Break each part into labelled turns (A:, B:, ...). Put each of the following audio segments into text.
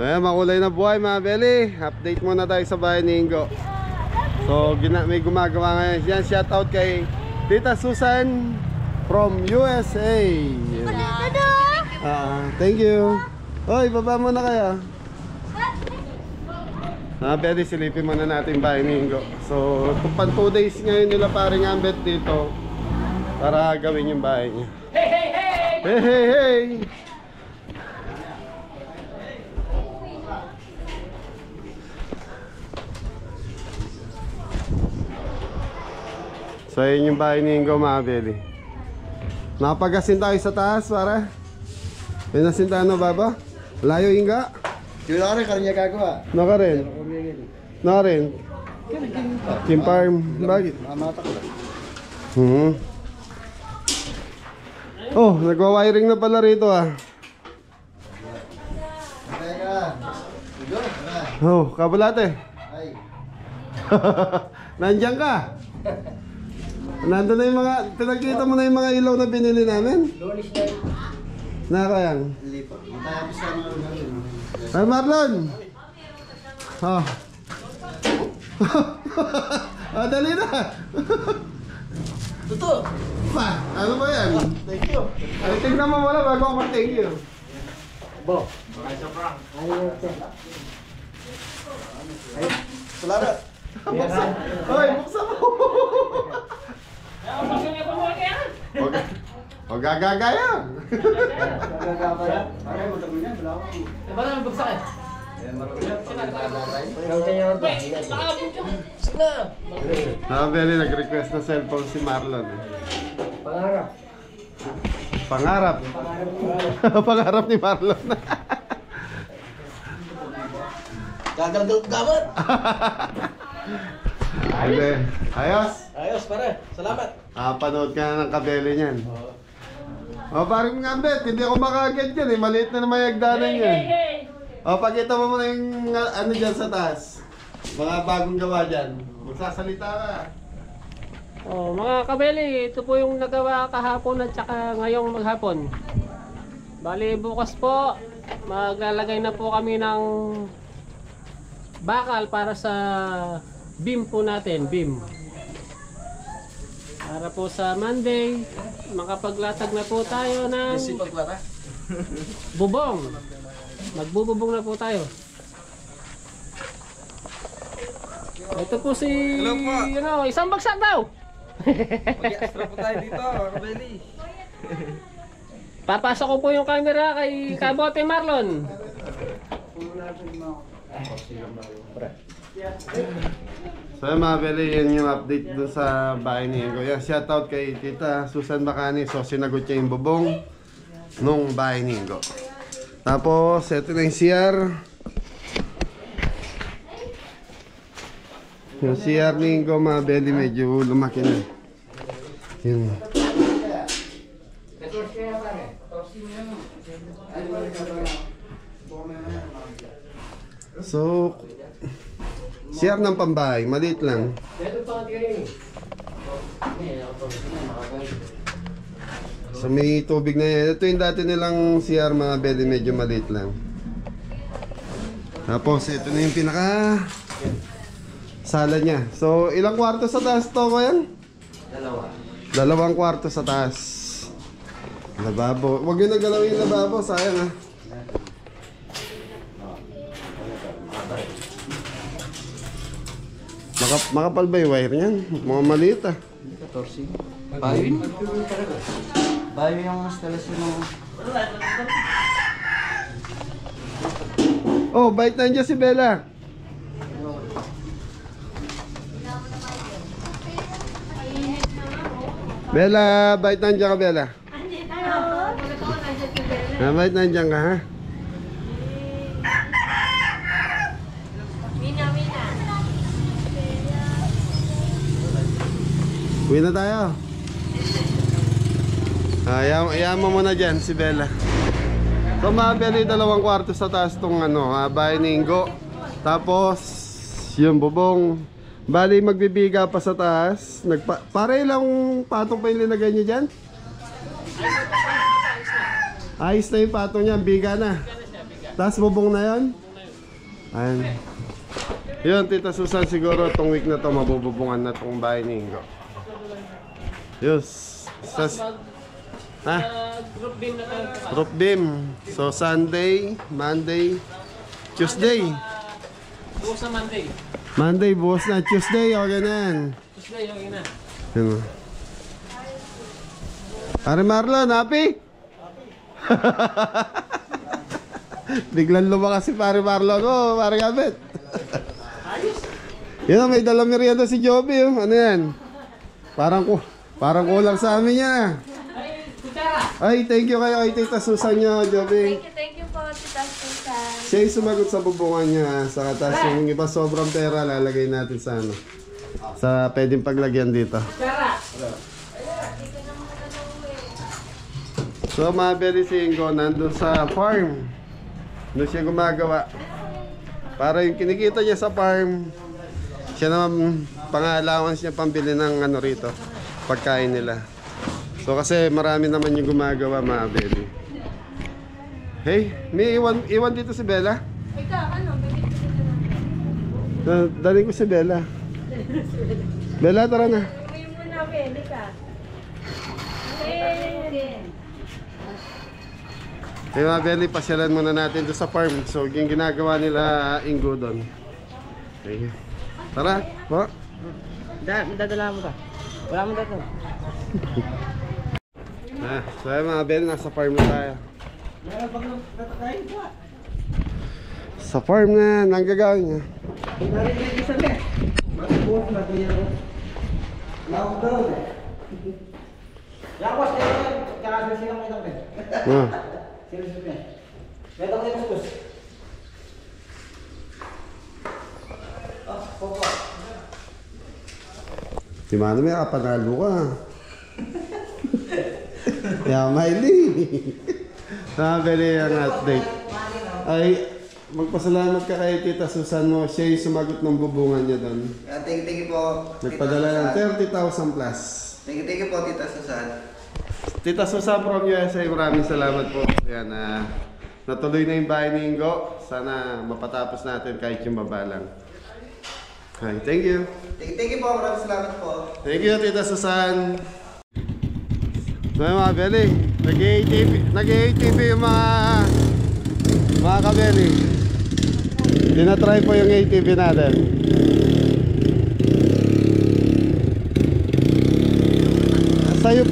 A: So ayan, makulay na buhay mga Beli. Update muna tayo sa bahay ni Ingo. So may gumagawa ngayon. Yan, shout out kay Tita Susan from USA. Thank you. Hoy, baba muna kaya. Mga Beli, silipin muna natin bahay ni Ingo. So pang 2 days ngayon nila paring ambet dito para gawin yung bahay niya.
B: Hey, hey, hey!
A: Hey, hey, hey! So yun yung bahay ni Ingo mga Beli. Nakapagasin tayo sa taas para. May nasintahan na baba. Layo Inga.
C: Sino ka rin, kanya gagawa.
A: Naka rin. Naka rin. Kim Farm. Bakit?
C: Mamata ko lang.
A: Oh, nagwa-wiring na pala rito ah.
C: Teka.
A: Oh, kabulate.
C: Ay.
A: Nandiyan ka. Nandun na yung mga, pinagkita mo na yung mga ilaw na binili namin?
C: Lunis na yun.
A: Nakakayang.
C: Lipat. Matapos ka mga gawin.
A: Ay Marlon! Oh. Ah, dali na!
C: Totoo.
A: Pa, ano ba yan?
C: Thank you.
A: Ay, tignan mo wala bago ako mag-thank you.
C: Bo. Ayaw ito. Ay, salamat.
A: Buksan! Hoy, buksan mo! Huwag gagagayan!
C: Gagagawa yan. Ay, matagal niya. Wala ako.
B: Ba't naman bagsak eh?
A: Beli, nag-request na cellphone si Marlon.
C: Pangarap.
A: Pangarap. Pangarap ni Marlon.
C: Gagal gamat.
A: Hindi. Ayos.
C: Ayos pare. Salamat.
A: Panood ka na ng kabeli niyan. O parang ngambet, hindi ako makagad yan eh. Maliit na naman yung hagdanan niya. O pakita mo muna yung ano dyan sa taas. Mga bagong gawa dyan. Magsasalita ka.
B: Oh, mga kabeli, ito po yung nagawa kahapon at saka ngayong maghapon. Bali bukas po, maglalagay na po kami ng bakal para sa beam po natin, beam. Para po sa Monday, makapaglatag na po tayo ng bubong. Magbububong na po tayo. Ito po si, isang bagsak daw.
C: Mag-extra po tayo dito, kabeli.
B: Papasok ko po yung camera kay Kabote Marlon.
A: So mga Beli, yan yung update dun sa bahay ni Ingo. Yan, shoutout kay Tita Susan Bacani. So sinagot niya yung bubong nung bahay ni Ingo. Tapos, ito na yung CR. Yung CR ni Ingo mga Beli, medyo lumaki na. Yun. So, CR ng pambahay, maliit lang. So may tubig na yan. Ito yung dati nilang CR mga Beli, medyo maliit lang. Tapos ito na yung pinaka sala niya. So ilang kwarto sa taas to ko yan? Dalawang kwarto sa taas. Lababo. Huwag yung nagalawin yung lababo, sayang ha. Makapal ba yung wire niyan? Mga maliit ah.
C: 14. Bayo yun? Bayo yung instalasyon mo.
A: Oh, bait na dyan si Bella. Bella, bait na dyan ka Bella. Bait na dyan ka ha. Uwi na tayo. Ayaw mo muna dyan si Bella. So mga Bella, dalawang kwarto sa taas tong bahay ni Ingo. Tapos yung bubong. Bali magbibiga pa sa taas. Pare lang patong pa yung linagay niya dyan. Ayos na yung patong niya, biga na. Tapos bubong na yon. Ayan. Yun, Tita Susan, siguro itong week na to mabububungan na itong bahay ni Ingo. Yus. Ha?
B: Group beam na tayo bukas.
A: Roof beam. So Sunday, Monday, Tuesday.
B: Bukas sa Monday.
A: Monday, bukas na. Tuesday, okay na yan.
B: Tuesday, okay na.
A: Yun o. Pare Marlon, happy? Biglang lumakas si Pare Marlon. Oh, Pare Gabet. Yun o, may dalang merienda si Joby. Oh. Ano yan? Parang kulang sa amin yan. Ay, thank you kayo kay Tita Susan nyo, Joby.
D: Thank you po, Tita Susan.
A: Siya yung sumagot sa bubungan niya. Sa katas yung iba sobrang pera, lalagay natin sa ano. Sa pwedeng paglagyan dito. So mga Beli Singgo, nandun sa farm. Doon siya gumagawa. Para yung kinikita niya sa farm, siya naman pang-allowance niya pambili ng ano rito, pagkain nila. So kasi marami naman yung gumagawa mga Beli. Hey, may iwan dito si Bella?
D: Ikaw, ano?
A: Daling ko si Bella. Bella, tara na.
D: Uwi mo na, Beli ka.
A: Hey mga Beli, pasyalan muna natin doon sa farm. So yung ginagawa nila Ingo doon. Okay. Tara, po.
C: Dadala mo ka. Wala mo dito.
A: So ayun mga Beli, nasa farm na tayo. Sa farm na, nanggagawin niya. Oh. Si Mano may kapanalo ka. Kaya Miley. Beli ang update. Ay, magpasalamat ka kay Tita Susan mo. Siya yung sumagot ng bubungan niya doon.
C: Thank you po.
A: Nagpadala ng 30,000 plus.
C: Thank you po, Tita Susan.
A: Tita Susan from USA, maraming salamat po. Yan, natuloy na yung bahay ni Ingo. Sana mapatapos natin kahit yung baba lang. Hi, thank you.
C: Thank you po, maraming salamat po.
A: Thank you, Tita Susan. So mga Beli, nag-ATV yung mga kabeli. Tinatry po yung ATV natin.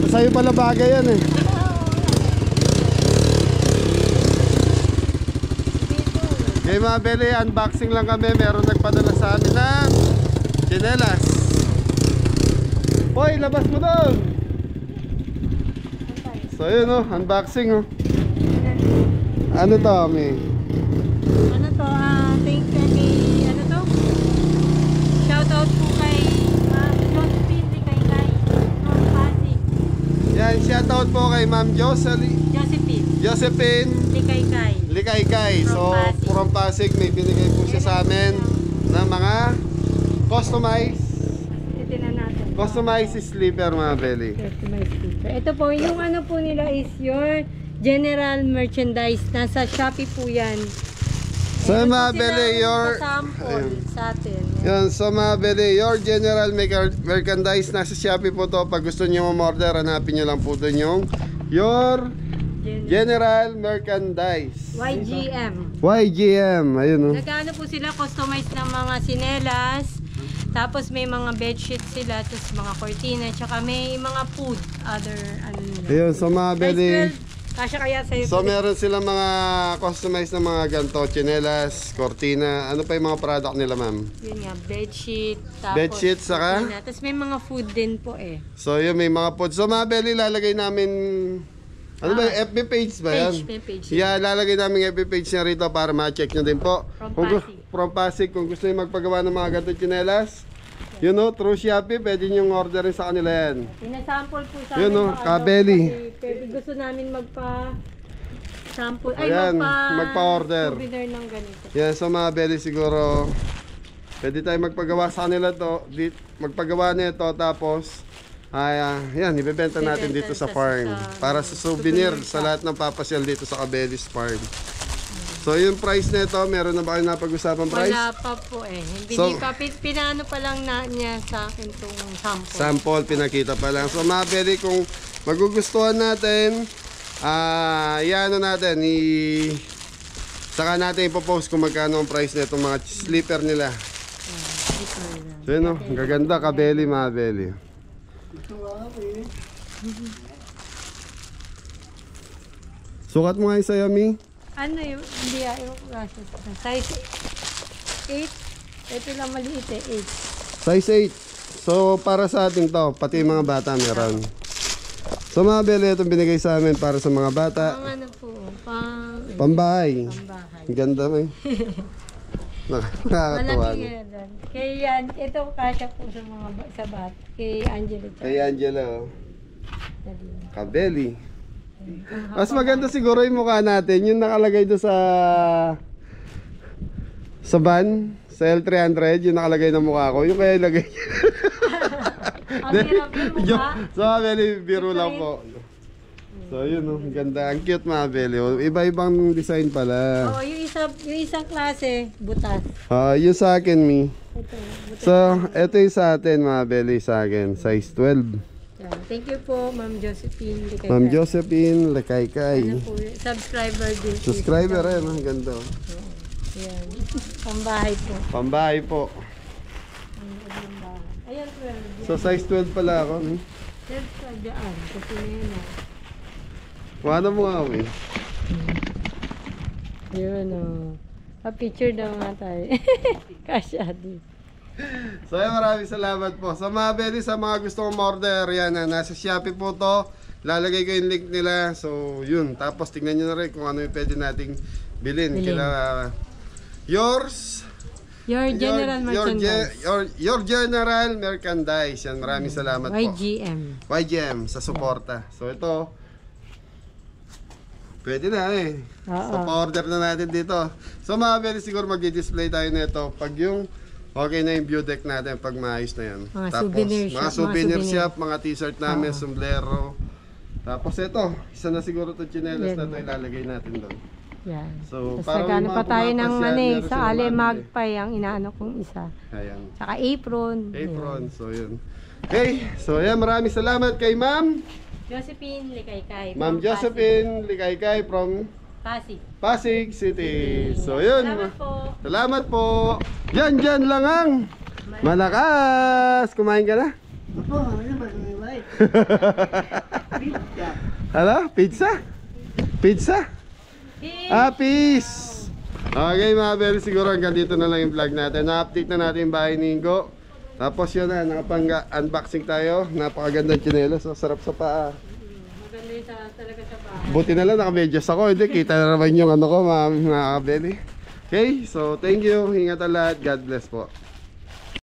A: Sa'yo pala bagay yan eh. Okay mga Beli, unboxing lang kami. Meron nagpadala sa amin ng chinelas. Hoy, labas mo doon. So yun oh, unboxing oh. Ano to, Ami?
D: Ano to? Thank you kay, ano to? Shoutout po kay Josephine, kay from Pasig.
A: Yan, shoutout po kay Ma'am Josephine Likaykay. So,
D: From Pasig.
A: from Pasig, may binigay po siya sa amin ng mga customized sleeper mga Beli.
D: Ito po, yung ano po nila is your general merchandise. Nasa Shopee po yan.
A: So mga Beli,
D: sample sa atin.
A: yan, so mga Beli, your general merchandise nasa Shopee po to. Pag gusto niyo umorder, hanapin niyo lang po doon yung your general merchandise. YGM, ayun oh.
D: Nagano po sila, customized ng mga sinelas. Tapos may mga bedsheet sila, tapos mga cortina, tsaka may mga food, other ano nila.
A: Ayun, so mga Beli,
D: Kasya kaya sa'yo.
A: so meron silang mga customized na mga ganto, chinelas, cortina, ano pa yung mga product nila ma'am?
D: Yun nga, bedsheet, tapos
A: Bedsheet, saka?
D: cortina. Tapos may mga food din po eh.
A: So yun, may mga food. So mga Beli, lalagay namin, ano ba, FB page ba yan?
D: May page.
A: Yeah, lalagay namin FB page niya rito para ma-check nyo din po.
D: From Pasig.
A: From Pasig, kung gusto nyo magpagawa ng mga ganto chinelas, you know, through Shopee, pwede nyo orderin sa kanila yan.
D: Pinasample po sa
A: Yun,
D: amin.
A: oh,
D: mga
A: kabeli.
D: ano, kasi pwede gusto namin magpa-sample. Ay,
A: Ayan, magpa-order.
D: souvenir ng ganito.
A: Yan, so mga Beli siguro, pwede tayo magpagawa sa kanila to, magpagawa nito tapos, yan, ibebenta natin dito sa farm. Para sa souvenir sa lahat ng papasyal dito sa Cabellis Farm. So So yung price nito, meron na ba kayo napag-usapang price?
D: Wala pa po eh.
A: So-
D: Pinano pa lang na niya sa akin itong sample.
A: Sample, pinakita pa lang. So mga beli, kung magugustuhan natin, iano natin, saka natin ipopost kung magkano ang price nitong mga slipper nila. So yun o, gaganda kabeli mga beli. Sukat mo nga yung sa'yo, Mi.
D: Ano yun? Hindi ayaw ko kasi. Size 8. Ito lang maliit eh, 8.
A: Size 8. So para sa atin to, pati yung mga bata meron. So mga beli, itong binigay sa amin para sa mga bata.
D: Pang ano po,
A: Pambahay.
D: pambahay.
A: Ang ganda mo eh. Nakakatuwa.
D: Malaki nga doon. Kaya yan, ito kasya po sa mga sa bat. Kay Angela.
A: Kay Angela, oh.
D: Dali.
A: Kabeli. Mas maganda siguro yung mukha natin. Yung nakalagay doon sa van, sa L300, yung nakalagay ng mukha ko. Yung kaya ilagay.
D: Ang hirap yung mukha.
A: So, Mabeli, biro lang po. So, yun, oh. Ang ganda. Ang cute, Mabeli. Oh. Iba-ibang design pala.
D: Oo, yung isang klase, butas.
A: Yung sa akin, Mi.
D: Ito, butas.
A: So, ito yung sa atin, Mabeli, sa akin. Size 12.
D: Yan. Thank you po, Ma'am Josephine. Likay
A: Ma'am
D: Kay.
A: Josephine, Lakaykay.
D: Ano po, subscriber din.
A: Subscriber eh, ang ganda. Oh.
D: Yan. Pambahay po.
A: Pambahay po.
D: Ayan po yan.
A: So, size 12 pala ako. Mi.
D: Yan sa dyan. Kasi na yun ah.
A: Kuha na mo nga, Mi.
D: Yun o. Pa-picture daw nga tayo. Kasya din.
A: So, maraming salamat po. Sa mga beli, sa mga gusto kong order, yan, nasa Shopee po to. Lalagay ko yung link nila. So, yun. Tapos, tingnan nyo na rin kung ano yung pwede nating bilhin.
D: Bilhin.
A: Kila, yours,
D: Your general merchandise.
A: your general merchandise. Yan, maraming salamat po.
D: YGM.
A: YGM sa suporta. So, ito, pwede na eh.
D: Oo.
A: So, pa-order na natin dito. So, mga beli, siguro mag-display tayo nito pag yung okay na yung view deck natin, pag maayos na yan.
D: Mga
A: Tapos,
D: souvenir shop,
A: mga
D: mga
A: souvenir
D: souvenir.
A: shop, mga t-shirt namin, sombrero. Tapos ito, isa na siguro itong chinelas na ito ilalagay natin doon.
D: Yan.
A: So,
D: Tapos
A: para
D: nagano
A: yung
D: pa
A: mga
D: tayo ng
A: pumapasya,
D: ano eh,
A: meron
D: sa
A: silang
D: alimag
A: mabili.
D: pa yung inaano kong isa.
A: Ayan.
D: Tsaka apron.
A: Apron, so yun. Okay, so yan, maraming salamat kay Ma'am.
D: Josephine Likaykay.
A: Ma'am
D: from
A: Josephine Likaykay from
D: Pasig.
A: Pasig City. So yun.
D: Salamat po.
A: Salamat po. Dyan lang ang malakas. Kumain ka na? Hala? Pizza? Pizza? Peace! Okay mga bel, siguro hanggang dito na lang yung vlog natin. Na-update na natin yung bahay ni Ingo. Tapos yun na, nakapang-unboxing tayo. Napakagandang tsinelas. So, sarap sa paa.
D: Maganda yung talaga sa bahay.
A: Buti na lang nakamedyas ako. Hindi, kita na naman yung ano ko mga kabeli. Okay, so thank you. Ingat ang lahat. God bless po.